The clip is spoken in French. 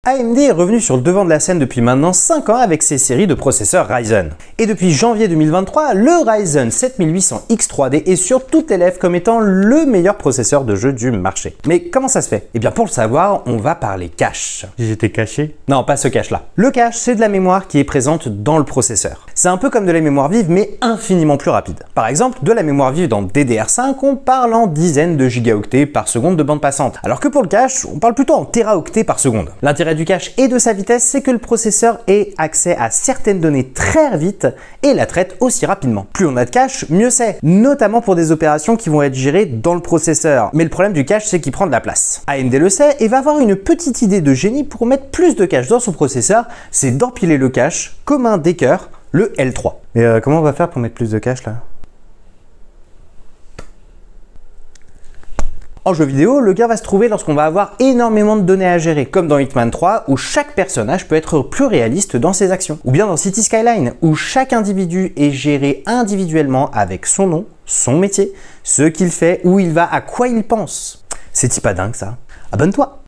AMD est revenu sur le devant de la scène depuis maintenant 5 ans avec ses séries de processeurs Ryzen. Et depuis janvier 2023, le Ryzen 7800X 3D est sur toutes les lèvres comme étant le meilleur processeur de jeu du marché. Mais comment ça se fait? Eh bien pour le savoir, on va parler cache. J'étais caché? Non, pas ce cache là. Le cache, c'est de la mémoire qui est présente dans le processeur. C'est un peu comme de la mémoire vive mais infiniment plus rapide. Par exemple, de la mémoire vive dans DDR5, on parle en dizaines de gigaoctets par seconde de bande passante. Alors que pour le cache, on parle plutôt en téraoctets par seconde. L'intérêt du cache et de sa vitesse, c'est que le processeur ait accès à certaines données très vite et la traite aussi rapidement. Plus on a de cache, mieux c'est, notamment pour des opérations qui vont être gérées dans le processeur. Mais le problème du cache, c'est qu'il prend de la place. AMD le sait et va avoir une petite idée de génie pour mettre plus de cache dans son processeur, c'est d'empiler le cache comme un Decker, le L3. Et comment on va faire pour mettre plus de cache là? En jeu vidéo, le gain va se trouver lorsqu'on va avoir énormément de données à gérer, comme dans Hitman 3, où chaque personnage peut être plus réaliste dans ses actions. Ou bien dans City Skyline, où chaque individu est géré individuellement avec son nom, son métier, ce qu'il fait, où il va, à quoi il pense. C'est pas dingue ça? Abonne-toi!